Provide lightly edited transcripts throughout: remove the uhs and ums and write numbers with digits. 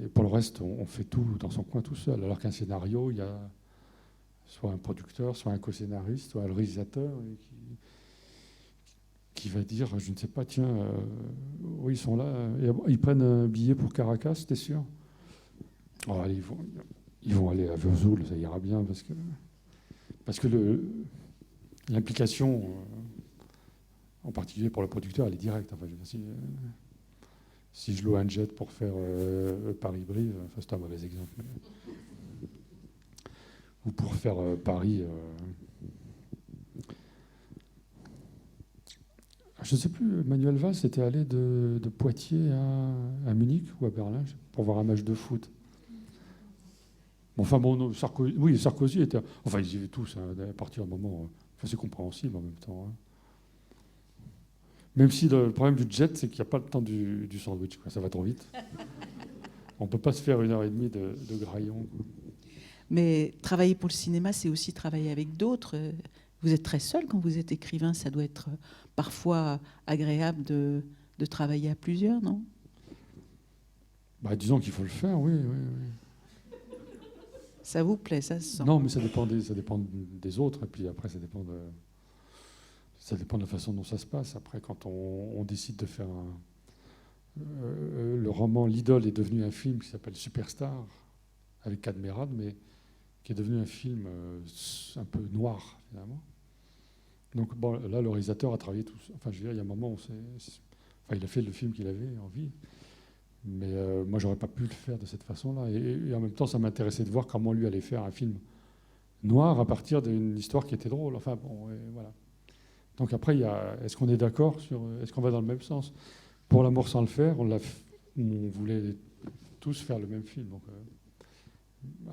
Et pour le reste, on fait tout dans son coin tout seul. Alors qu'un scénario, il y a soit un producteur, soit un co-scénariste, soit le réalisateur qui va dire, je ne sais pas, tiens, oui, ils sont là, ils prennent un billet pour Caracas, t'es sûr? Oh, allez, ils vont aller à Vesoul, ça ira bien, parce que l'implication, en particulier pour le producteur, elle est directe. Enfin, je veux dire, si je loue un jet pour faire Paris-Brive, enfin, c'est un mauvais exemple, ou pour faire Paris... je ne sais plus, Manuel Valls était allé de Poitiers à Munich ou à Berlin pour voir un match de foot. Bon, enfin, bon, Sarkozy, oui, Sarkozy était... Enfin, ils y allaient tous, hein, à partir d'un moment... Enfin, c'est compréhensible en même temps. Hein. Même si le problème du jet, c'est qu'il n'y a pas le temps du sandwich. Quoi. Ça va trop vite. On ne peut pas se faire 1h30 de graillon. Quoi. Mais travailler pour le cinéma, c'est aussi travailler avec d'autres. Vous êtes très seul quand vous êtes écrivain. Ça doit être parfois agréable de travailler à plusieurs, non? Bah, disons qu'il faut le faire, oui, oui, oui. Ça vous plaît, ça se sent? Non, mais ça dépend des autres. Et puis après, ça dépend de la façon dont ça se passe. Après, quand on décide de faire le roman L'Idole est devenu un film qui s'appelle Superstar, avec Cadmerade, mais qui est devenu un film un peu noir, finalement. Donc bon, là, le réalisateur a travaillé tout. Enfin, je veux dire, il y a un moment où il a fait le film qu'il avait envie. Mais moi, j'aurais pas pu le faire de cette façon-là. Et en même temps, ça m'intéressait de voir comment lui allait faire un film noir à partir d'une histoire qui était drôle. Enfin, bon, voilà. Donc après, est-ce qu'on est d'accord sur... Est-ce qu'on va dans le même sens? Pour L'amour sans le faire, on voulait tous faire le même film. Donc,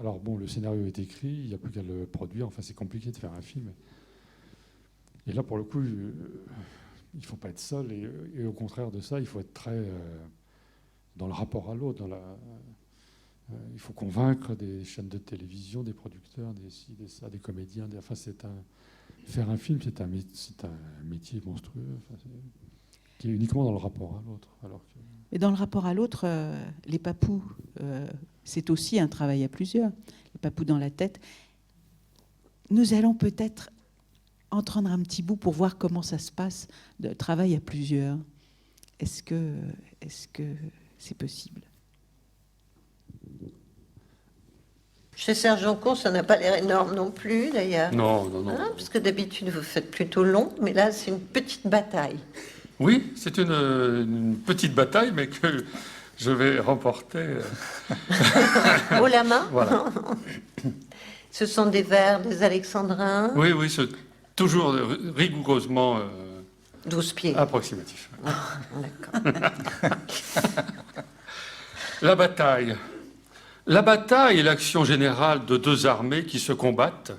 alors bon, le scénario est écrit, il n'y a plus qu'à le produire. Enfin, c'est compliqué de faire un film. Et là, pour le coup, il ne faut pas être seul. Et au contraire de ça, il faut être très dans le rapport à l'autre. Il faut convaincre des chaînes de télévision, des producteurs, des comédiens. Enfin, faire un film, c'est un métier monstrueux, qui est uniquement dans le rapport à l'autre. Mais dans le rapport à l'autre, les papous, c'est aussi un travail à plusieurs. Les papous dans la tête. Nous allons peut-être entendre un petit bout pour voir comment ça se passe, de travail à plusieurs. Est-ce que c'est possible? Chez Serge Joncourt, ça n'a pas l'air énorme non plus, d'ailleurs. Non, non, non. Hein, parce que d'habitude, vous faites plutôt long, mais là, c'est une petite bataille. Oui, c'est une petite bataille, mais que je vais remporter. Haut la main. Voilà. Ce sont des vers des Alexandrins. Oui, oui, c'est toujours rigoureusement 12 pieds. Approximatif. Ah, d'accord. La bataille. La bataille est l'action générale de deux armées qui se combattent,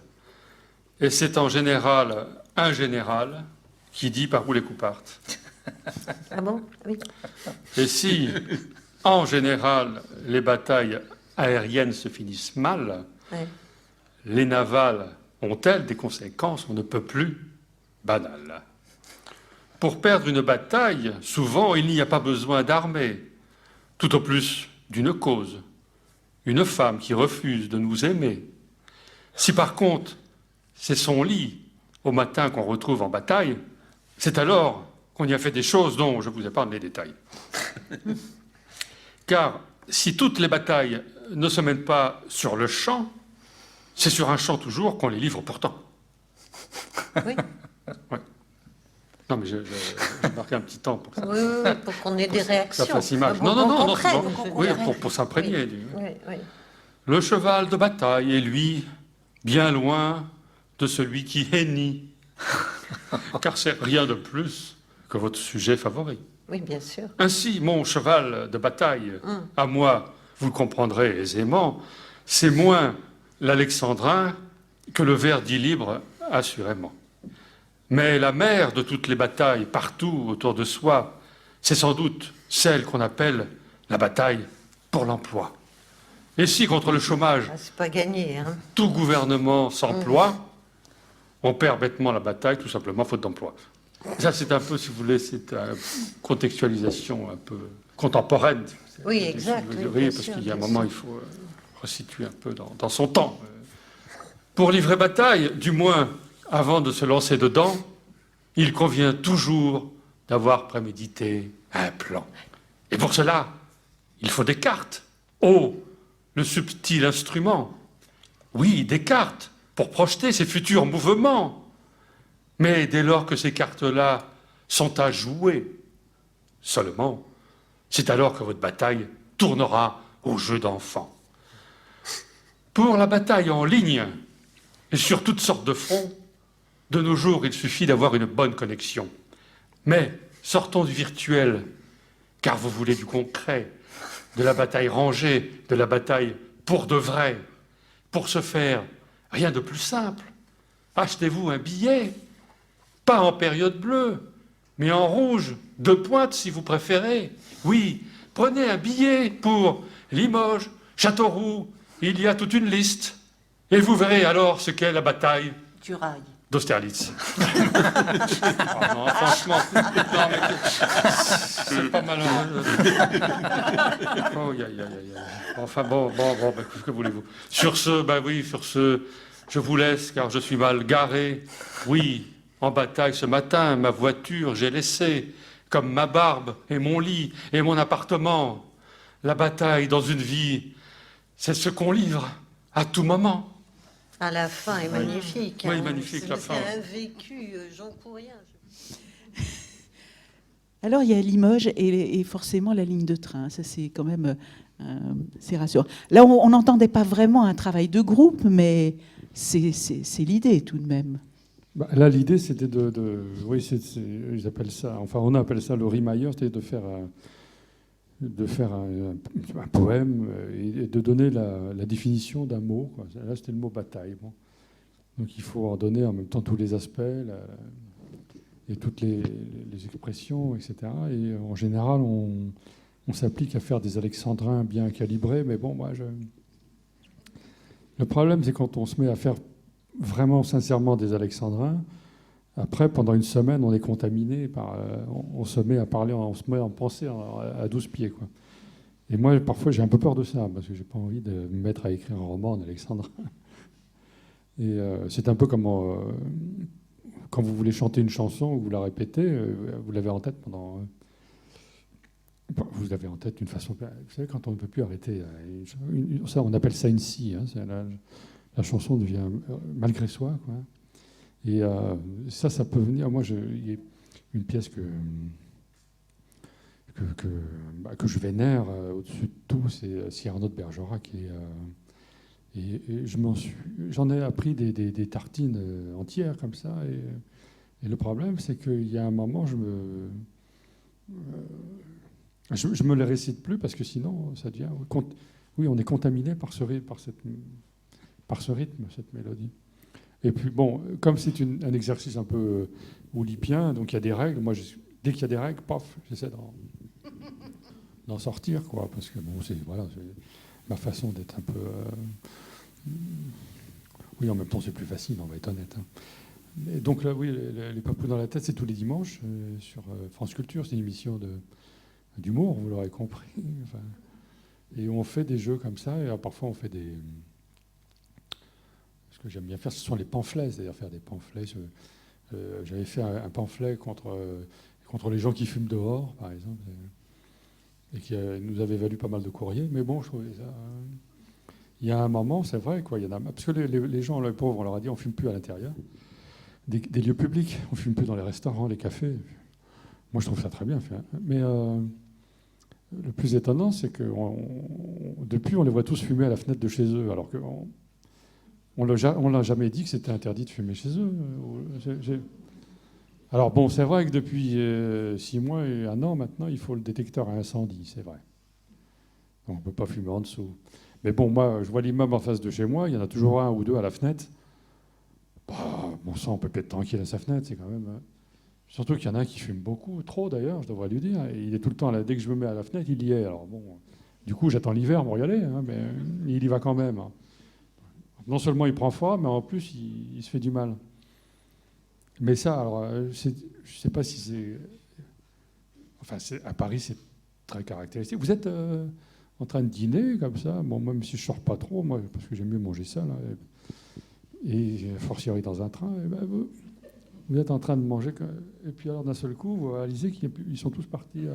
et c'est en général un général qui dit par où les coups partent. Ah bon? Oui. Et si, en général, les batailles aériennes se finissent mal, Ouais. les navales ont-elles des conséquences on ne peut plus banales? Pour perdre une bataille, souvent, il n'y a pas besoin d'armée, tout au plus d'une cause, une femme qui refuse de nous aimer. Si par contre, c'est son lit au matin qu'on retrouve en bataille, c'est alors qu'on y a fait des choses dont je vous épargne les détails. Car si toutes les batailles ne se mènent pas sur le champ, c'est sur un champ toujours qu'on les livre pourtant. Oui. Ouais. Non, mais j'ai marqué un petit temps pour ça. Oui, oui, oui, pour qu'on ait des réactions. Ça fasse image. Pour Non, non, qu'on non, non, comprenne, non, pour qu'on oui, comprenne. pour s'imprégner. Oui, oui. Le cheval de bataille est, lui, bien loin de celui qui hennit, car c'est rien de plus que votre sujet favori. Oui, bien sûr. Ainsi, mon cheval de bataille, à moi, vous le comprendrez aisément, c'est moins l'alexandrin que le vers dit libre, assurément. Mais la mère de toutes les batailles, partout autour de soi, c'est sans doute celle qu'on appelle la bataille pour l'emploi. Et si, contre le chômage, Ah, c'est pas gagné, hein. tout gouvernement s'emploie, on perd bêtement la bataille, tout simplement faute d'emploi. Ça, c'est un peu, si vous voulez, c'est une contextualisation un peu contemporaine. Oui, exact. Vous Oui, voyez, bien parce sûr, qu'il y a un bien moment, sûr. il faut resituer un peu dans son temps. Pour livrer bataille, du moins avant de se lancer dedans, il convient toujours d'avoir prémédité un plan. Et pour cela, il faut des cartes. Oh, le subtil instrument. Oui, des cartes pour projeter ses futurs mouvements. Mais dès lors que ces cartes-là sont à jouer, seulement, c'est alors que votre bataille tournera au jeu d'enfant. Pour la bataille en ligne, et sur toutes sortes de fronts, de nos jours, il suffit d'avoir une bonne connexion. Mais sortons du virtuel, car vous voulez du concret, de la bataille rangée, de la bataille pour de vrai. Pour ce faire, rien de plus simple. Achetez-vous un billet, pas en période bleue, mais en rouge, 2 pointes si vous préférez. Oui, prenez un billet pour Limoges, Châteauroux, il y a toute une liste. Et vous verrez alors ce qu'est la bataille Du rail. d'Austerlitz. Ah non, franchement, non, mais c'est pas malheureux. Oh, enfin bon, que voulez-vous? Sur ce, je vous laisse car je suis mal garé. Oui, en bataille ce matin, ma voiture j'ai laissé, comme ma barbe et mon lit et mon appartement. La bataille dans une vie, c'est ce qu'on livre à tout moment. Ah, la fin est magnifique. Oui, hein. magnifique, la fin. C'est un vécu, j'en peux rien. Alors, il y a Limoges et forcément la ligne de train. Ça, c'est quand même c'est rassurant. Là, on n'entendait pas vraiment un travail de groupe, mais c'est l'idée tout de même. Bah, là, l'idée, c'était oui, ils appellent ça, enfin, on appelle ça le rimailleur, c'était de faire un poème et de donner la définition d'un mot, quoi. Là, c'était le mot bataille. Bon. Donc, il faut en donner en même temps tous les aspects et toutes les expressions, etc. Et en général, on s'applique à faire des alexandrins bien calibrés, mais bon, le problème, c'est quand on se met à faire vraiment sincèrement des alexandrins, après, pendant une semaine, on est contaminé par. On se met à parler, on se met à penser à 12 pieds, quoi. Et moi, parfois, j'ai un peu peur de ça, parce que j'ai pas envie de me mettre à écrire un roman en alexandrin. Et c'est un peu comme quand vous voulez chanter une chanson, vous la répétez, vous l'avez en tête pendant. Vous l'avez en tête d'une façon. Vous savez, quand on ne peut plus arrêter, ça, on appelle ça une scie. Hein, la chanson devient malgré soi, quoi. Et ça peut venir. Moi, il y a une pièce que je vénère au-dessus de tout, c'est Cyrano de Bergerac. Et j'en ai appris des tartines entières comme ça. Et le problème, c'est qu'il y a un moment, je me les récite plus parce que sinon, ça devient. Oui, on est contaminé par ce rythme, cette mélodie. Et puis, bon, comme c'est un exercice un peu oulipien, donc il y a des règles. Moi, dès qu'il y a des règles, paf, j'essaie d'en sortir, quoi. Parce que, bon, c'est ma façon d'être un peu... Oui, en même temps, c'est plus facile, on va être honnête. Hein. Et donc, là, oui, les papous dans la tête, c'est tous les dimanches sur France Culture. C'est une émission d'humour, vous l'aurez compris. Enfin, et on fait des jeux comme ça, et parfois, on fait des... Ce que j'aime bien faire, ce sont les pamphlets, c'est-à-dire faire des pamphlets. J'avais fait un pamphlet contre les gens qui fument dehors, par exemple, et qui nous avait valu pas mal de courriers. Mais bon, je trouvais ça... Il y a un moment, c'est vrai, quoi. Il y en a, parce que les gens, les pauvres, on leur a dit, on ne fume plus à l'intérieur des lieux publics, on ne fume plus dans les restaurants, les cafés. Moi, je trouve ça très bien fait. Mais le plus étonnant, c'est que depuis, on les voit tous fumer à la fenêtre de chez eux, alors qu'on on l'a jamais dit que c'était interdit de fumer chez eux. Alors bon, c'est vrai que depuis 6 mois et 1 an maintenant, il faut le détecteur à incendie, c'est vrai. Donc on ne peut pas fumer en dessous. Mais bon, moi, je vois l'immeuble en face de chez moi, il y en a toujours 1 ou 2 à la fenêtre. Bon sang, on peut être tranquille à sa fenêtre, c'est quand même... Surtout qu'il y en a un qui fume beaucoup, trop d'ailleurs, je devrais lui dire. Et il est tout le temps là, dès que je me mets à la fenêtre, il y est. Alors bon, du coup, j'attends l'hiver pour y aller, hein, mais il y va quand même. Non seulement il prend froid, mais en plus, il se fait du mal. Mais ça, alors, je ne sais pas si c'est... Enfin, à Paris, c'est très caractéristique. Vous êtes en train de dîner comme ça, bon, même si je ne sors pas trop, moi, parce que j'aime mieux manger seul, hein, et fortiori dans un train, et ben, vous êtes en train de manger, et puis alors d'un seul coup, vous réalisez qu'ils sont tous partis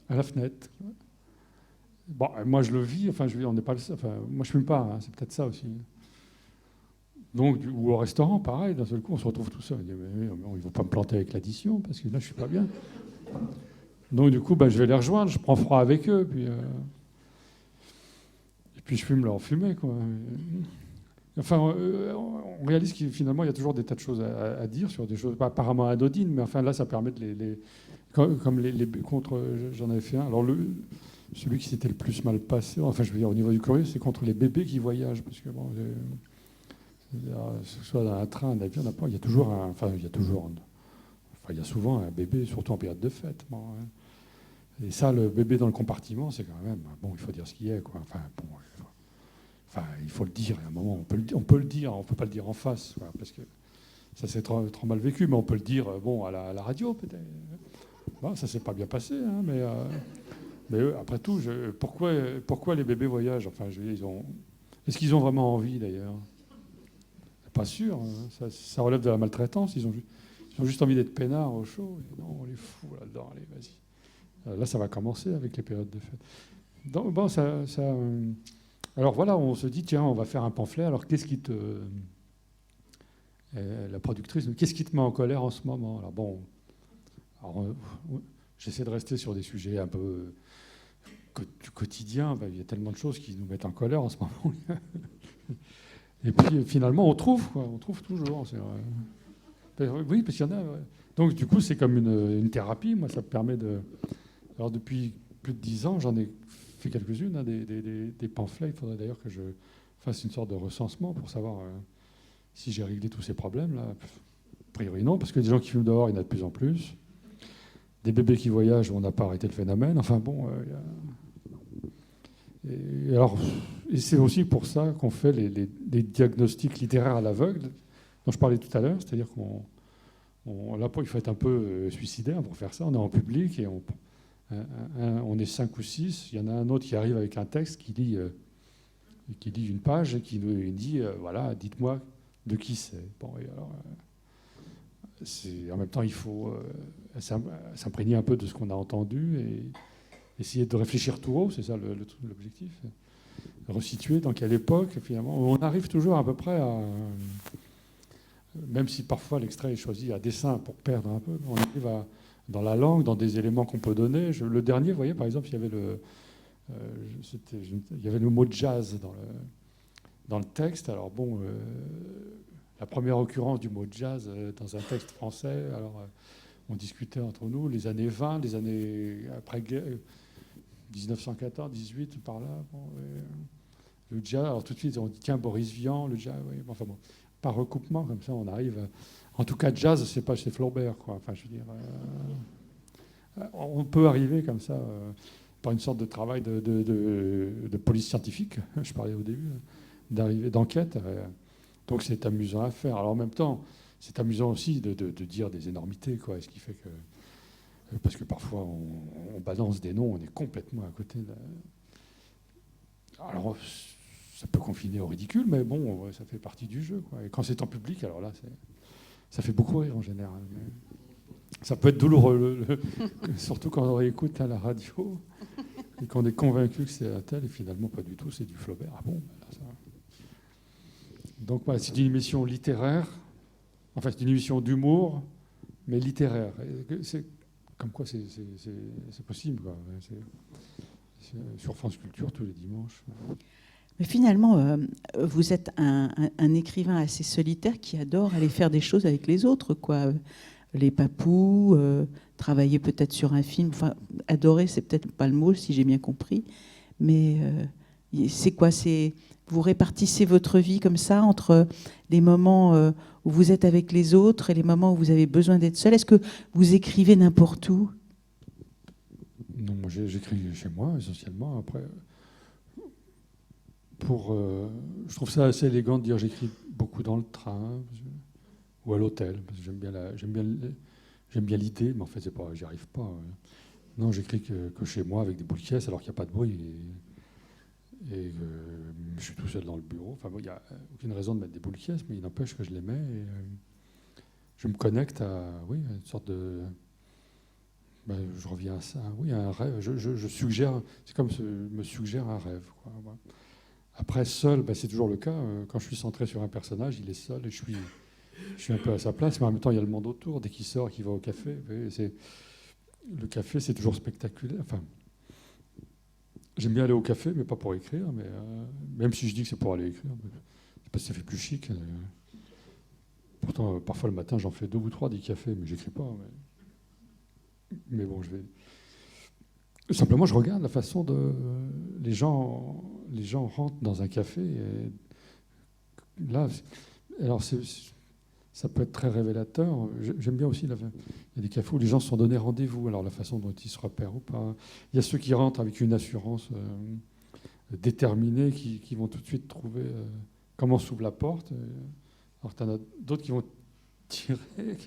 à la fenêtre. Bon, moi je le vis, enfin on n'est pas le seul, enfin, moi je fume pas, hein, c'est peut-être ça aussi. Donc, ou au restaurant, pareil, d'un seul coup, on se retrouve tout seul. On dit, mais il ne faut pas me planter avec l'addition, parce que là, je ne suis pas bien. Donc, du coup, je vais les rejoindre, je prends froid avec eux, et puis je fume leur fumée, quoi. Enfin, on réalise que finalement, il y a toujours des tas de choses à dire sur des choses pas apparemment anodines, mais enfin, là, ça permet de comme les contre, j'en avais fait un. Alors, celui qui s'était le plus mal passé, enfin, je veux dire, au niveau du courrier, c'est contre les bébés qui voyagent, parce que bon, que ce soit dans un train, un avion, il y a toujours il y a souvent un bébé, surtout en période de fête. Bon, hein. Et ça, le bébé dans le compartiment, c'est quand même bon. Il faut dire ce qu'il y a, quoi. Enfin, il faut le dire. À un moment, on peut le dire. On peut pas le dire en face, quoi, parce que ça c'est trop mal vécu. Mais on peut le dire, bon, à la radio peut-être. Bon, ça s'est pas bien passé, hein, mais après tout, pourquoi les bébés voyagent? Enfin, est-ce qu'ils ont vraiment envie d'ailleurs? Pas sûr, hein. Ça relève de la maltraitance. Ils ont juste envie d'être peinards au chaud. Et non, on les fout là-dedans, allez, vas-y. Là, ça va commencer avec les périodes de fête. Donc, bon, alors voilà, on se dit, tiens, on va faire un pamphlet. Alors, qu'est-ce qui te... la productrice, qu'est-ce qui te met en colère en ce moment? Alors, bon, j'essaie de rester sur des sujets un peu du quotidien. Il y a tellement de choses qui nous mettent en colère en ce moment. Et puis finalement, on trouve toujours. C'est vrai. Oui, parce qu'il y en a. Ouais. Donc du coup, c'est comme une thérapie. Moi, ça me permet de. Alors depuis plus de 10 ans, j'en ai fait quelques-unes, hein, des pamphlets. Il faudrait d'ailleurs que je fasse une sorte de recensement pour savoir si j'ai réglé tous ces problèmes-là. A priori non, parce que des gens qui fument dehors, il y en a de plus en plus. Des bébés qui voyagent, on n'a pas arrêté le phénomène. Enfin bon. Et c'est aussi pour ça qu'on fait les diagnostics littéraires à l'aveugle, dont je parlais tout à l'heure. C'est-à-dire là, il faut être un peu suicidaire pour faire ça. On est en public et on est 5 ou 6. Il y en a un autre qui arrive avec un texte qui lit une page et qui nous dit voilà, dites-moi de qui c'est. Bon, et alors, en même temps, il faut s'imprégner un peu de ce qu'on a entendu et essayer de réfléchir tout haut, c'est ça l'objectif. Resituer dans quelle époque, finalement. On arrive toujours à peu près à... Même si parfois l'extrait est choisi à dessein pour perdre un peu, on arrive dans la langue, dans des éléments qu'on peut donner. Le dernier, vous voyez, par exemple, il y avait le mot jazz dans le texte. Alors bon, la première occurrence du mot jazz dans un texte français, alors on discutait entre nous les années 20, les années après-guerre, 1914, 18, par là. Bon, le jazz, alors tout de suite, on dit tiens, Boris Vian, le jazz, oui, enfin bon, par recoupement, comme ça, on arrive. En tout cas, jazz, c'est pas chez Flaubert, quoi. Enfin, je veux dire, on peut arriver comme ça, par une sorte de travail de police scientifique, je parlais au début, d'enquête. Donc c'est amusant à faire. Alors en même temps, c'est amusant aussi de dire des énormités, quoi. Ce qui fait que parce que parfois on balance des noms, on est complètement à côté de... Alors ça peut confiner au ridicule, mais bon, ça fait partie du jeu, quoi. Et quand c'est en public, alors là, ça fait beaucoup rire en général. Mais ça peut être douloureux, surtout quand on réécoute à la radio et qu'on est convaincu que c'est un tel, et finalement pas du tout, c'est du Flaubert. Ah bon, là, ça... Donc voilà, c'est une émission littéraire, enfin c'est une émission d'humour, mais littéraire. C'est comme quoi c'est possible, quoi. C'est sur France Culture tous les dimanches. Mais finalement, vous êtes un écrivain assez solitaire qui adore aller faire des choses avec les autres, quoi. Les papous, travailler peut-être sur un film. Enfin, adorer, c'est peut-être pas le mot, si j'ai bien compris. Mais c'est quoi? Vous répartissez votre vie comme ça entre les moments où vous êtes avec les autres et les moments où vous avez besoin d'être seul. Est-ce que vous écrivez n'importe où? Non, moi j'écris chez moi essentiellement. Après, je trouve ça assez élégant de dire j'écris beaucoup dans le train ou à l'hôtel, parce que j'aime bien l'idée, mais en fait j'y arrive pas. Non, j'écris que chez moi avec des boules caisses alors qu'il n'y a pas de bruit. Et je suis tout seul dans le bureau. Enfin, il n'y a aucune raison de mettre des boules caisses, mais il n'empêche que je les mets. Et, je me connecte à, oui, à une sorte de... je reviens à ça, oui, à un rêve. Je suggère, c'est comme me suggère un rêve, quoi, voilà. Après, seul, c'est toujours le cas. Quand je suis centré sur un personnage, il est seul et je suis un peu à sa place, mais en même temps, il y a le monde autour. Dès qu'il sort, qu'il va au café, le café, c'est toujours spectaculaire. Enfin, j'aime bien aller au café, mais pas pour écrire. Mais, même si je dis que c'est pour aller écrire, c'est parce que ça fait plus chic. Pourtant, parfois le matin, j'en fais 2 ou 3 des cafés, mais j'écris pas. Mais bon, je vais... Simplement, je regarde la façon de... Les gens rentrent dans un café. Et là, alors ça peut être très révélateur. J'aime bien aussi, il y a des cafés où les gens se sont donnés rendez-vous. Alors la façon dont ils se repèrent ou pas. Il y a ceux qui rentrent avec une assurance déterminée, qui vont tout de suite trouver comment s'ouvre la porte. Alors tu en as d'autres qui vont tirer.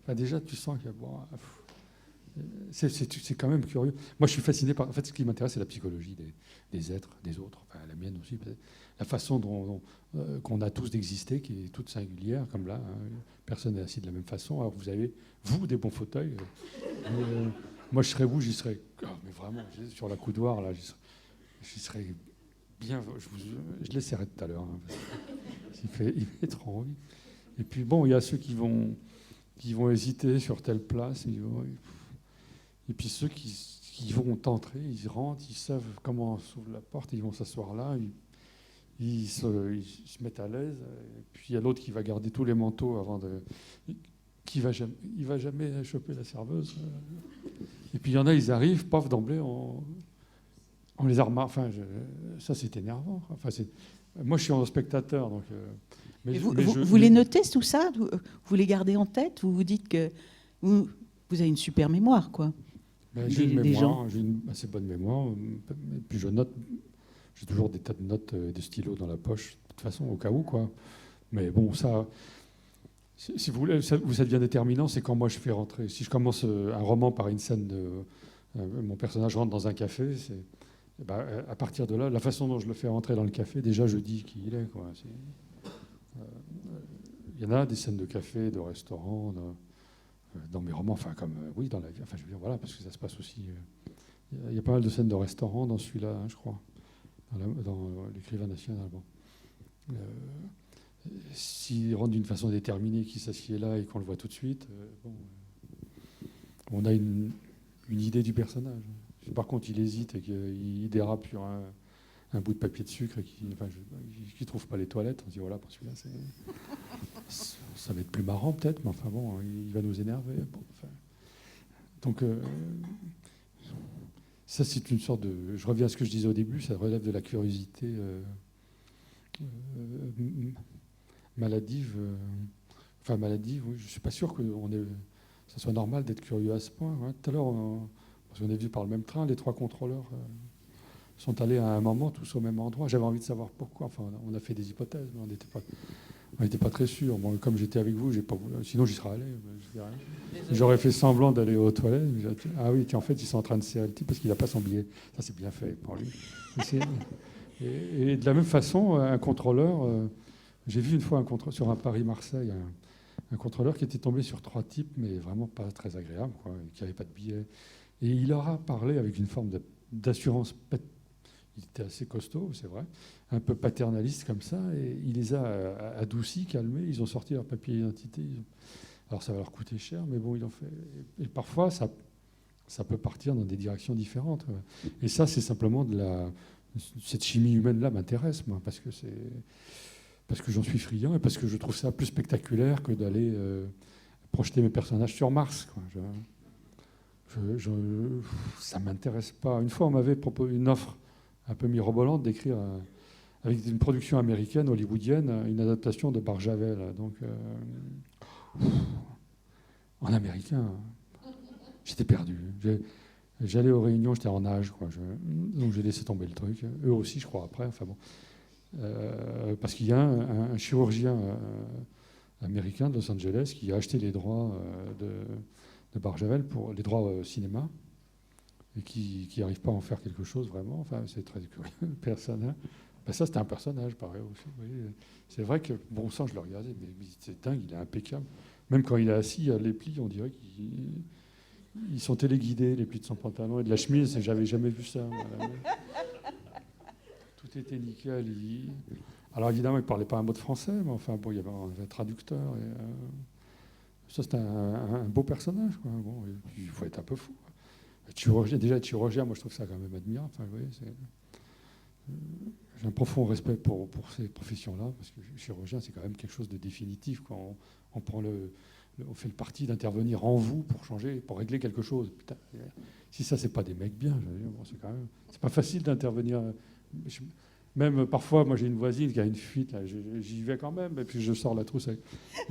Enfin, déjà, tu sens qu'il y a... Bon, c'est quand même curieux. Moi, je suis fasciné par... En fait, ce qui m'intéresse, c'est la psychologie des êtres, des autres, enfin, la mienne aussi. La façon qu'on a tous d'exister, qui est toute singulière, comme là. Hein. Personne n'est assis de la même façon. Alors, vous avez, vous, des bons fauteuils. Moi, je serais vous, j'y serais... Oh, mais vraiment, sur la coudoir, là, j'y serais bien... Je l'essaierai tout à l'heure. Hein, il fait trop envie. Et puis, bon, il y a ceux qui vont hésiter sur telle place. Et puis ceux qui vont entrer, ils rentrent, ils savent comment s'ouvre la porte, ils vont s'asseoir là, ils se mettent à l'aise. Et puis il y a l'autre qui va garder tous les manteaux avant de... Il va jamais choper la serveuse. Et puis il y en a, ils arrivent, paf, d'emblée, on les a remarqués. Enfin, ça c'est énervant. Enfin, moi je suis en spectateur, donc... vous les notez tout ça? Vous les gardez en tête? Vous vous dites que vous avez une super mémoire, quoi? J'ai une mémoire, j'ai une assez bonne mémoire. Et puis je note, j'ai toujours des tas de notes et de stylos dans la poche, de toute façon, au cas où, quoi. Mais bon, ça, si vous voulez, ça devient déterminant, c'est quand moi je fais rentrer. Si je commence un roman par une scène mon personnage rentre dans un café, à partir de là, la façon dont je le fais rentrer dans le café, déjà je dis qui il est, quoi. Il y en a des scènes de café, de restaurant, dans mes romans, enfin comme oui, dans la vie, enfin je veux dire voilà, parce que ça se passe aussi. Il y a pas mal de scènes de restaurant dans celui-là, hein, je crois, dans l'écrivain national. Bon. S'il rentre d'une façon déterminée, qu'il s'assied là et qu'on le voit tout de suite, on a une idée du personnage. Si par contre il hésite et qu'il dérape sur un bout de papier de sucre et qu'il ne trouve pas les toilettes, on se dit voilà, pour celui-là, ça va être plus marrant peut-être, mais enfin bon, il va nous énerver. Bon, enfin. Donc ça c'est une sorte de... Je reviens à ce que je disais au début, ça relève de la curiosité maladive. Enfin maladive, oui, je ne suis pas sûr que ça soit normal d'être curieux à ce point. Hein. Tout à l'heure, parce qu'on est venu par le même train, les 3 contrôleurs sont allés à un moment tous au même endroit. J'avais envie de savoir pourquoi. Enfin, on a fait des hypothèses, mais on n'était pas très sûr. Bon, comme j'étais avec vous, sinon j'y serais allé. J'aurais fait semblant d'aller aux toilettes. Ah oui, en fait, ils sont en train de serrer le type parce qu'il n'a pas son billet. Ça, c'est bien fait pour lui. Et de la même façon, un contrôleur... j'ai vu une fois sur un Paris-Marseille, un contrôleur qui était tombé sur 3 types, mais vraiment pas très agréables, quoi, qui n'avaient pas de billet. Et il leur a parlé avec une forme d'assurance. Il était assez costaud, c'est vrai, un peu paternaliste comme ça, et il les a adoucis, calmés. Ils ont sorti leur papier d'identité. Alors ça va leur coûter cher, mais bon, ils l'ont fait. Et parfois, ça peut partir dans des directions différentes. Et ça, c'est simplement cette chimie humaine-là m'intéresse, moi, parce que j'en suis friand et parce que je trouve ça plus spectaculaire que d'aller projeter mes personnages sur Mars, quoi. Ça ne m'intéresse pas. Une fois, on m'avait proposé une offre un peu mirobolante d'écrire, avec une production américaine, hollywoodienne, une adaptation de Barjavel. Donc, en américain, j'étais perdu. J'allais aux réunions, j'étais en nage, quoi. Donc j'ai laissé tomber le truc. Eux aussi, je crois, après. Enfin bon. Parce qu'il y a un chirurgien américain de Los Angeles qui a acheté les droits de Barjavel pour les droits cinéma. et qui n'arrive pas à en faire quelque chose vraiment. Enfin, c'est très curieux, le personnage. Ben, ça, c'était un personnage, pareil aussi. Vous voyez. C'est vrai que, bon sang, je le regardais, mais c'est dingue, il est impeccable. Même quand il est assis, les plis, on dirait qu'ils sont téléguidés, les plis de son pantalon et de la chemise. J'avais jamais vu ça. Voilà. Tout était nickel. Alors évidemment, il ne parlait pas un mot de français, mais enfin, bon, il y avait un traducteur. Ça, c'était un beau personnage, quoi. Bon, il faut être un peu fou. Déjà, être chirurgien, moi, je trouve ça quand même admirable. Enfin, vous voyez, j'ai un profond respect pour ces professions-là, parce que chirurgien, c'est quand même quelque chose de définitif. Quand on fait le parti d'intervenir en vous pour changer, pour régler quelque chose. Putain, si ça, c'est pas des mecs bien, je veux dire, bon, c'est pas facile d'intervenir. Même parfois, moi, j'ai une voisine qui a une fuite, là, j'y vais quand même, et puis je sors la trousse. Mais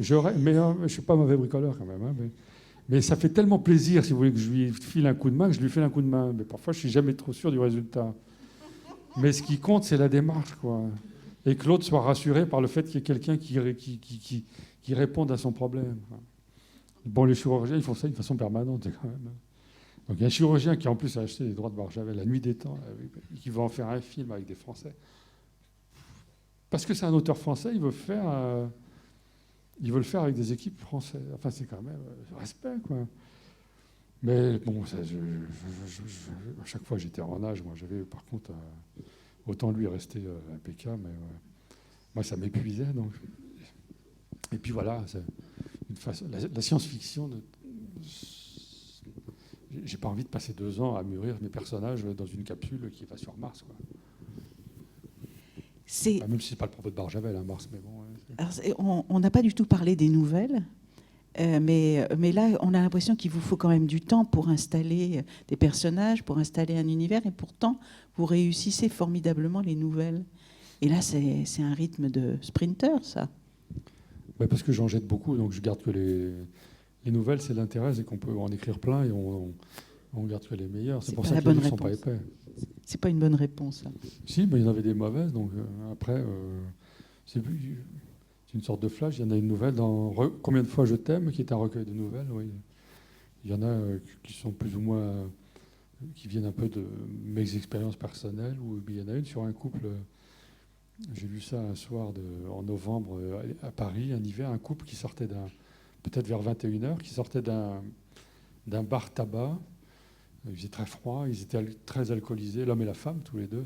je suis pas mauvais bricoleur quand même. Hein, mais ça fait tellement plaisir, si vous voulez, que je lui file un coup de main, que je lui file un coup de main. Mais parfois, je suis jamais trop sûr du résultat. Mais ce qui compte, c'est la démarche, quoi. Et que l'autre soit rassuré par le fait qu'il y ait quelqu'un qui réponde à son problème. Bon, les chirurgiens, ils font ça d'une façon permanente, quand même. Donc, il y a un chirurgien qui, en plus, a acheté les droits de Barjavel, La Nuit des Temps, et qui va en faire un film avec des Français. Parce que c'est un auteur français, il veut le faire avec des équipes françaises. Enfin, c'est quand même respect, quoi. Mais bon, ça, à chaque fois que j'étais en nage, moi, j'avais par contre, autant lui rester impeccable, mais moi, ça m'épuisait. Donc. Et puis voilà, la science-fiction, j'ai pas envie de passer 2 ans à mûrir mes personnages dans une capsule qui va sur Mars, quoi. Même si c'est pas le propos de Barjavel, hein, Mars, mais bon. Alors, on n'a pas du tout parlé des nouvelles. Mais là, on a l'impression qu'il vous faut quand même du temps pour installer des personnages, pour installer un univers, et pourtant, vous réussissez formidablement les nouvelles. Et là, c'est un rythme de sprinter, ça. Ouais, parce que j'en jette beaucoup, donc je garde que les nouvelles. C'est l'intérêt, c'est qu'on peut en écrire plein et on garde que les meilleures. C'est pour ça que les livres ne sont pas épais. C'est pas une bonne réponse, ça. Si, mais il y en avait des mauvaises, donc après, c'est une sorte de flash. Il y en a une nouvelle dans Combien de fois je t'aime, qui est un recueil de nouvelles. Oui. Il y en a qui sont plus ou moins, qui viennent un peu de mes expériences personnelles. Ou il y en a une sur un couple. J'ai lu ça un soir en novembre à Paris, un hiver, un couple qui sortait peut-être vers 21h, qui sortait d'un bar tabac. Il faisait très froid, ils étaient très alcoolisés, l'homme et la femme, tous les deux.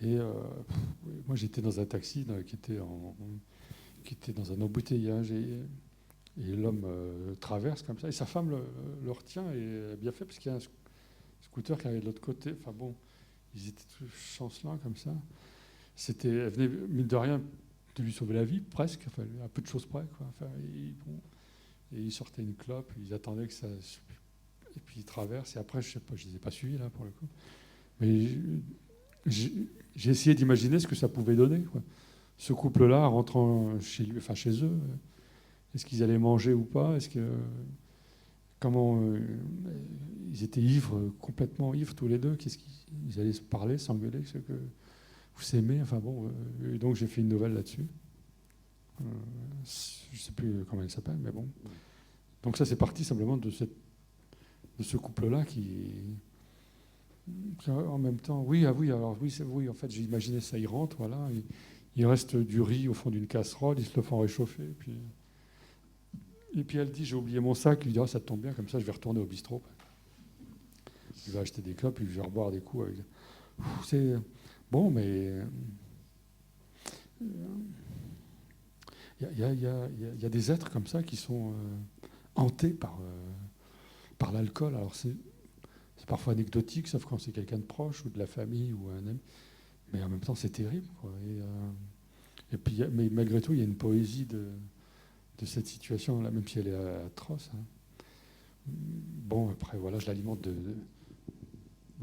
Et moi, j'étais dans un taxi qui était dans un embouteillage, et l'homme traverse comme ça, et sa femme le retient, et elle a bien fait, parce qu'il y a un scooter qui arrivait de l'autre côté. Enfin bon, ils étaient tous chancelants comme ça. Elle venait, mine de rien, de lui sauver la vie, presque, enfin, un peu de choses près, quoi. Enfin, et ils sortaient une clope, ils attendaient que ça... Et puis ils traversent, et après, je sais pas, je ne les ai pas suivis, là, pour le coup. Mais j'ai essayé d'imaginer ce que ça pouvait donner, quoi. Ce couple-là, rentrant chez eux, est-ce qu'ils allaient manger ou pas? Comment ils étaient ivres, complètement ivres tous les deux? Ils allaient se parler, s'engueuler, ce que vous s'aimez? Enfin bon, et donc j'ai fait une nouvelle là-dessus. Je ne sais plus comment elle s'appelle, mais bon. Donc ça, c'est parti simplement de ce couple-là qui en même temps, oui, en fait, j'ai imaginé ça, ils rentrent, voilà, il reste du riz au fond d'une casserole, ils se le font réchauffer, et puis elle dit, j'ai oublié mon sac, il lui dit, ça te tombe bien, comme ça je vais retourner au bistrot. Il va acheter des clopes, puis je vais reboire des coups. C'est bon, mais il y a des êtres comme ça qui sont hantés par l'alcool. Alors c'est parfois anecdotique, sauf quand c'est quelqu'un de proche ou de la famille ou un ami. Mais en même temps, c'est terrible, quoi. Et puis, mais malgré tout, il y a une poésie de cette situation-là, même si elle est atroce. Hein. Bon, après, voilà, je l'alimente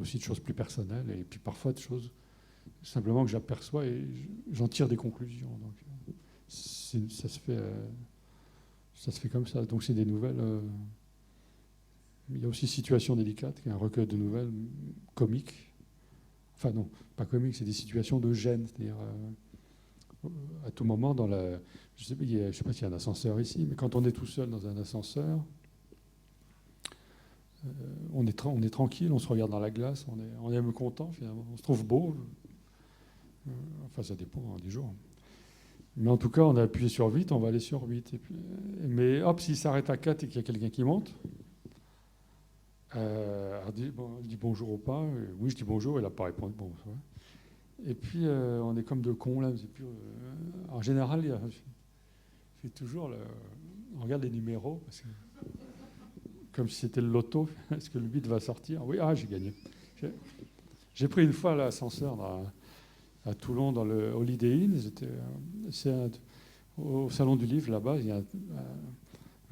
aussi de choses plus personnelles, et puis parfois de choses simplement que j'aperçois et j'en tire des conclusions. Donc, ça se fait comme ça. Donc, c'est des nouvelles. Il y a aussi Situation délicate, qui est un recueil de nouvelles comiques. Enfin non, pas comiques, c'est des situations de gêne. C'est-à-dire, à tout moment, je ne sais pas s'il y a un ascenseur ici, mais quand on est tout seul dans un ascenseur, on est tranquille, on se regarde dans la glace, on est même content finalement, on se trouve beau. Enfin, ça dépend des jours. Mais en tout cas, on a appuyé sur 8, on va aller sur 8. Mais hop, s'il s'arrête à 4 et qu'il y a quelqu'un qui monte, je dis bonjour ou pas. Oui, je dis bonjour, il n'a pas répondu. Bon, ça va. Et puis, on est comme deux cons là. En général, je fais toujours on regarde les numéros, comme si c'était le loto. Est-ce que le 8 va sortir? Oui, j'ai gagné. J'ai pris une fois l'ascenseur à Toulon, dans le Holiday Inn. Au Salon du Livre, là-bas, le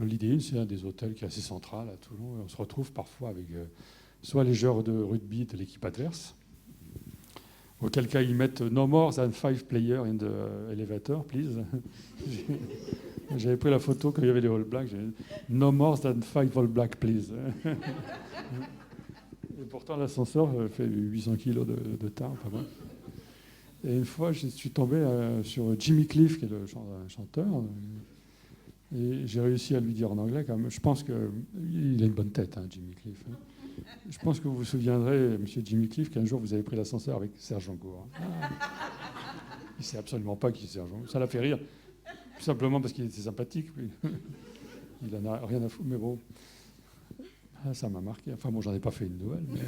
Holiday Inn, c'est un des hôtels qui est assez central à Toulon. Et on se retrouve parfois avec soit les joueurs de rugby de l'équipe adverse, auquel cas ils mettent No more than 5 players in the elevator, please. J'avais pris la photo quand il y avait les All Blacks. No more than 5 All Blacks, please. Et pourtant, l'ascenseur fait 800 kilos de tarp. Et une fois, je suis tombé sur Jimmy Cliff, qui est le chanteur, et j'ai réussi à lui dire en anglais, quand même, je pense qu'il a une bonne tête, Jimmy Cliff. Je pense que vous vous souviendrez, monsieur Jimmy Cliff, qu'un jour vous avez pris l'ascenseur avec Serge Jancourt. Il ne sait absolument pas qui est Serge Jancourt. Ça l'a fait rire, tout simplement parce qu'il était sympathique. Il n'en a rien à foutre, mais bon, ça m'a marqué. Enfin bon, j'en ai pas fait une nouvelle, mais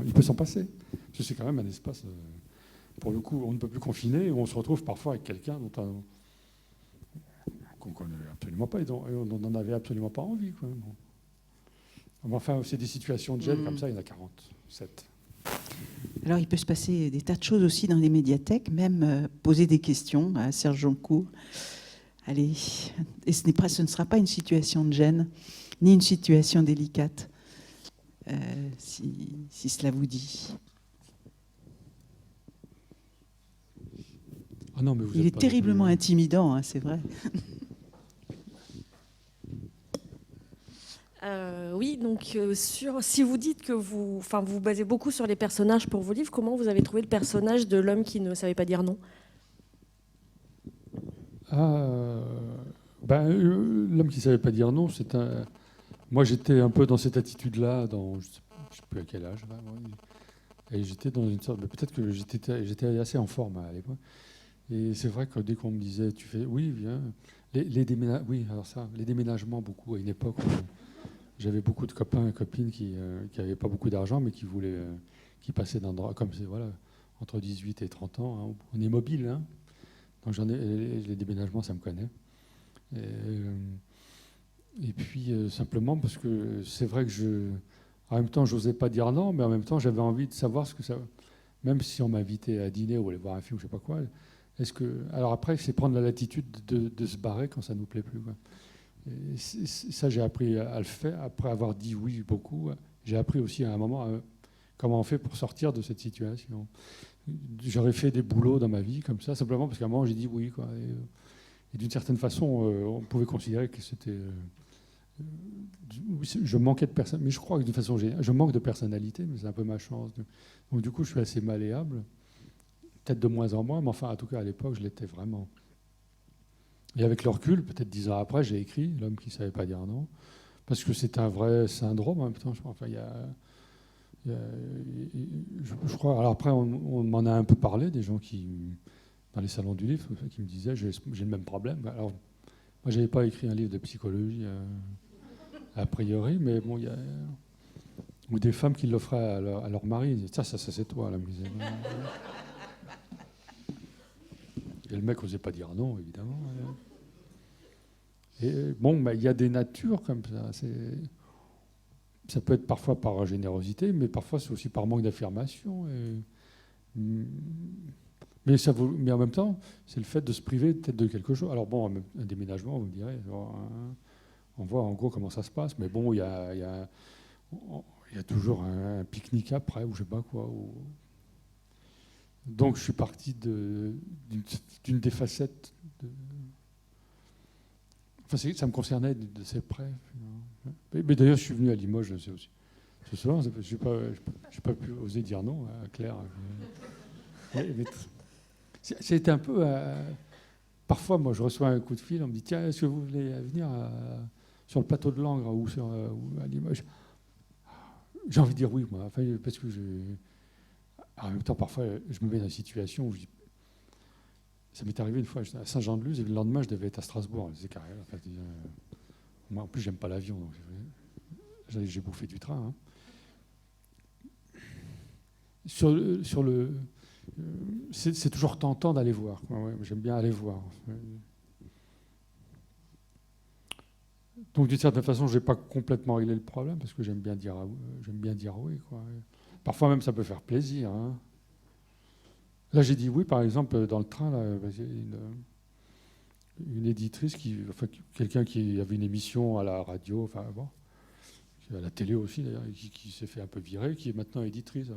il peut s'en passer. Parce que c'est quand même un espace, pour le coup, on ne peut plus confiner, où on se retrouve parfois avec quelqu'un qu'on ne connaît absolument pas et dont on n'en avait absolument pas envie. Quoi. Bon. Enfin, c'est des situations de gêne comme ça, il y en a 47. Alors, il peut se passer des tas de choses aussi dans les médiathèques, même poser des questions à Serge Jancourt. Allez, et ce ne sera pas une situation de gêne, ni une situation délicate, si cela vous dit. Ah non, mais il est terriblement intimidant, c'est vrai. Oui, donc si vous dites que vous basez beaucoup sur les personnages pour vos livres, comment vous avez trouvé le personnage de l'homme qui ne savait pas dire non? L'homme qui ne savait pas dire non, moi j'étais un peu dans cette attitude-là, je ne sais plus à quel âge, là, et j'étais dans une sorte, peut-être que j'étais assez en forme à l'époque. Et c'est vrai que dès qu'on me disait, tu fais, oui, viens, les déménagements beaucoup, à une époque où j'avais beaucoup de copains et copines qui n'avaient pas beaucoup d'argent, mais qui passaient d'endroits comme entre 18 et 30 ans. On est mobile, hein. Donc les déménagements, ça me connaît. Et puis simplement parce que c'est vrai que en même temps, j'osais pas dire non, mais en même temps, j'avais envie de savoir ce que ça. Même si on m'invitait à dîner ou aller voir un film, je sais pas quoi. Alors après, c'est prendre la latitude de se barrer quand ça nous plaît plus. Quoi. Et ça, j'ai appris à le faire. Après avoir dit oui beaucoup, j'ai appris aussi à un moment comment on fait pour sortir de cette situation. J'aurais fait des boulots dans ma vie comme ça, simplement parce qu'à un moment, j'ai dit oui. Quoi. Et d'une certaine façon, on pouvait considérer que c'était... je manquais de personne, mais je crois que d'une façon générale, je manque de personnalité, mais c'est un peu ma chance. Donc du coup, je suis assez malléable, peut-être de moins en moins, mais enfin, en tout cas, à l'époque, je l'étais vraiment. Et avec le recul, peut-être 10 ans après, j'ai écrit L'homme qui ne savait pas dire non, parce que c'est un vrai syndrome en même temps. Enfin, je crois. Alors après, on m'en a un peu parlé, des gens dans les salons du livre, qui me disaient j'ai le même problème. Alors, moi, je n'avais pas écrit un livre de psychologie a priori, mais bon, il y a ou des femmes qui l'offraient à leur mari. Ils disaient ça c'est toi, là. Et le mec n'osait pas dire non, évidemment. Et bon, il y a des natures comme ça. Ça peut être parfois par générosité, mais parfois c'est aussi par manque d'affirmation. Mais en même temps, c'est le fait de se priver peut-être de quelque chose. Alors bon, un déménagement, vous me direz, on voit en gros comment ça se passe. Mais bon, il y a toujours un pique-nique après, ou je sais pas quoi. Donc je suis parti d'une des facettes. Enfin, ça me concernait de assez près. Mais d'ailleurs, je suis venu à Limoges aussi. Ce soir, je n'ai pas pu oser dire non à Claire. C'était un peu... parfois, moi, je reçois un coup de fil, on me dit, tiens, est-ce que vous voulez venir sur le plateau de Langres ou à Limoges, j'ai envie de dire oui, moi. Enfin, parce que en même temps, parfois, je me mets dans une situation où je dis. Ça m'est arrivé une fois, j'étais à Saint-Jean-de-Luz, et le lendemain, je devais être à Strasbourg. C'est carré. En fait, moi, en plus, j'aime pas l'avion, donc j'ai bouffé du train. Hein. C'est toujours tentant d'aller voir. Ouais, j'aime bien aller voir. Donc d'une certaine façon, je n'ai pas complètement réglé le problème parce que j'aime bien dire oui. Quoi. Parfois même, ça peut faire plaisir. Hein. Là, j'ai dit oui, par exemple, dans le train, là, une éditrice, quelqu'un qui avait une émission à la radio, enfin bon, à la télé aussi d'ailleurs, qui s'est fait un peu virer, qui est maintenant éditrice,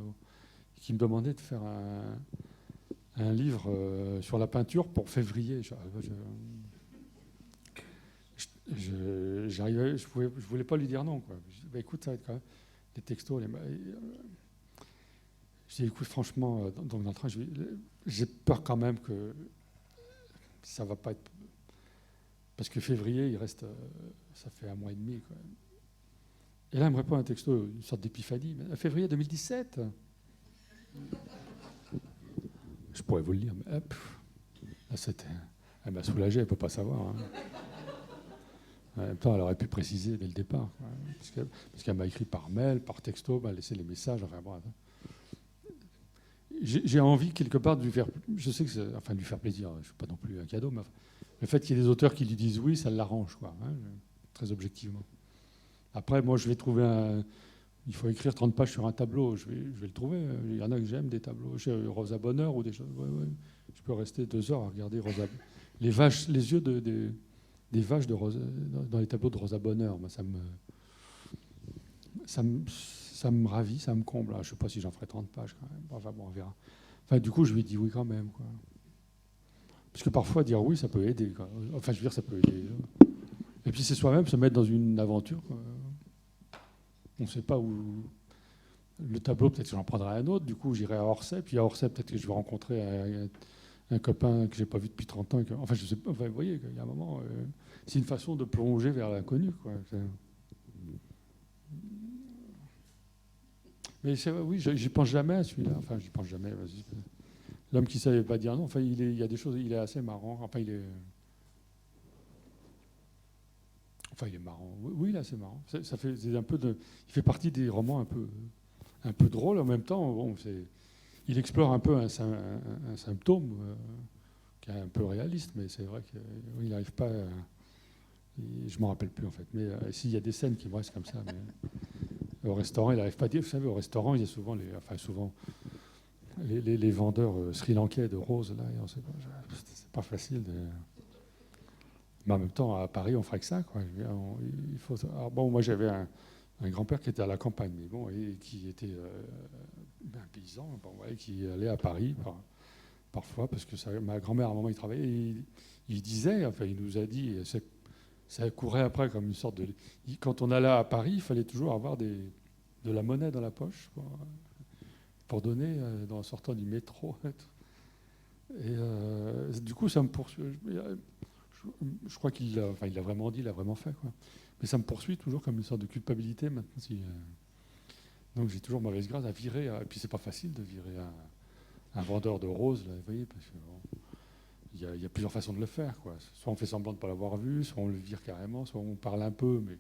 qui me demandait de faire un livre sur la peinture pour février. Je voulais pas lui dire non. Quoi. Je dis, écoute, ça va être quand même les textos. Je dis, écoute, franchement, donc dans le train, j'ai peur quand même que ça va pas être. Parce que février, il reste. Ça fait 1 mois et demi. Quoi. Et là, elle me répond un texto, une sorte d'épiphanie. Février 2017. Je pourrais vous le lire, mais là, elle m'a soulagé, elle ne peut pas savoir. Hein. En même temps, elle aurait pu préciser dès le départ. Quoi, parce qu'elle m'a écrit par mail, par texto, m'a laissé les messages. Enfin, bon, j'ai envie, quelque part, de lui faire. Je sais que c'est, lui faire plaisir, je ne suis pas non plus un cadeau, mais le fait qu'il y ait des auteurs qui lui disent oui, ça l'arrange, quoi, hein, très objectivement. Après, moi, je vais trouver il faut écrire 30 pages sur un tableau. Je vais le trouver. Il y en a que j'aime, des tableaux. Chez Rosa Bonheur ou des choses. Ouais. Je peux rester 2 heures à regarder les yeux des vaches dans les tableaux de Rosa Bonheur. Moi, ça me ravit, ça me comble. Je ne sais pas si j'en ferai 30 pages quand même. Enfin, bon, on verra. Enfin, du coup, je lui dis oui quand même. Quoi. Parce que parfois, dire oui, ça peut aider. Quoi. Enfin, je veux dire, ça peut aider. Et puis, c'est soi-même se mettre dans une aventure. Quoi. On ne sait pas où. Le tableau, peut-être que j'en prendrai un autre. Du coup, j'irai à Orsay. Puis à Orsay, peut-être que je vais rencontrer un copain que je n'ai pas vu depuis 30 ans. Enfin, je sais pas. Enfin, vous voyez, il y a un moment. C'est une façon de plonger vers l'inconnu. Quoi. Mais oui, j'y pense jamais à celui-là. Enfin, j'y pense jamais. L'homme qui ne savait pas dire non. Enfin, il y a des choses. Il est assez marrant. Enfin, il est marrant. Oui, là, c'est marrant. C'est un peu il fait partie des romans un peu drôles. En même temps, bon, il explore un peu un symptôme qui est un peu réaliste, mais c'est vrai qu'il n'arrive pas. Je m'en rappelle plus en fait. Mais s'il y a des scènes qui me restent comme ça. Mais au restaurant, il n'arrive pas à dire. Vous savez, au restaurant, il y a souvent les vendeurs sri-lankais de roses là. C'est pas facile de. Mais en même temps, à Paris, on ferait que ça. Quoi. Alors bon, moi, j'avais un grand-père qui était à la campagne, mais bon, et qui était un paysan, bon, ouais, qui allait à Paris parfois, parce que ma grand-mère, à un moment, il travaillait. Et il disait, enfin, il nous a dit, ça courait après comme une sorte de. Quand on allait à Paris, il fallait toujours avoir de la monnaie dans la poche pour donner en sortant du métro. Et du coup, ça me poursuit. Je crois qu'il l'a vraiment dit, il l'a vraiment fait. Quoi. Mais ça me poursuit toujours comme une sorte de culpabilité maintenant. Donc j'ai toujours mauvaise grâce à virer. Et puis c'est pas facile de virer un vendeur de roses, là, vous voyez, parce que il y a plusieurs façons de le faire. Quoi. Soit on fait semblant de ne pas l'avoir vu, soit on le vire carrément, soit on parle un peu, mais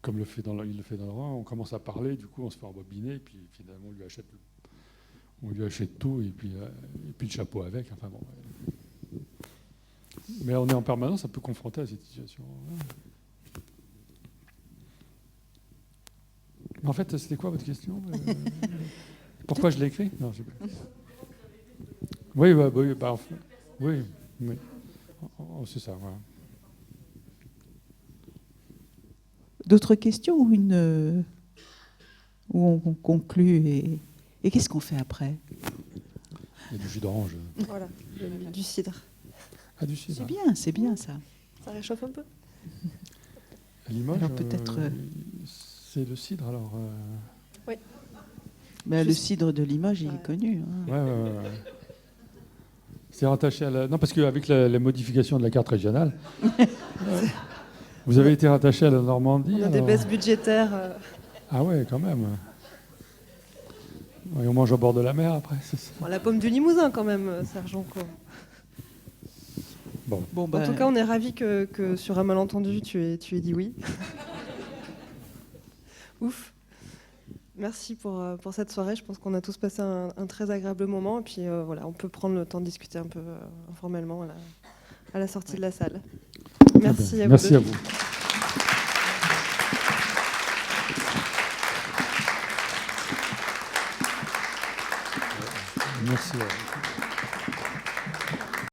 comme il le fait dans le roman, on commence à parler, du coup on se fait embobiner, et puis finalement on lui achète tout, et puis le chapeau avec. Enfin bon. Mais on est en permanence un peu confronté à cette situation. En fait, c'était quoi votre question Pourquoi je l'ai écrit non, Oui, oui. C'est ça, voilà. D'autres questions où on conclut et qu'est-ce qu'on fait après? Il y a du jus d'orange. Voilà, du cidre. Ah, du cidre. C'est bien ça. Ça réchauffe un peu. À Limoges, alors peut-être. C'est le cidre alors. Oui. Le cidre de Limoges, il est connu. Hein. Ouais. C'est rattaché à la. Non, parce qu'avec la modification de la carte régionale, Vous avez été rattaché à la Normandie On a des alors baisses budgétaires. Ah ouais, quand même. Et on mange au bord de la mer après, c'est ça. Bon, la pomme du Limousin quand même, Serge Jonco. Bon. Bon, En tout cas, on est ravis que sur un malentendu, tu aies dit oui. Ouf. Merci pour cette soirée. Je pense qu'on a tous passé un très agréable moment. Et puis voilà, on peut prendre le temps de discuter un peu informellement à la sortie de la salle. Merci à vous. Merci deux. à vous. Merci à vous.